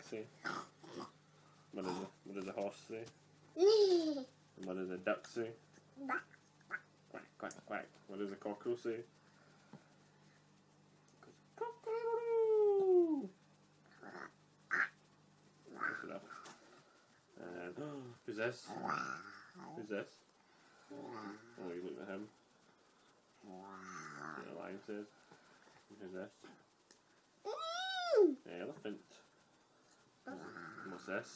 say? What does a horse say? And what does a duck say? Quack, quack, quack. What does a cockerel say? Cock-a-doodle-doo. Close enough. And who's this? Who's this? Oh, you look at him. That's what the lion says. Who's this? Elephant. What's this?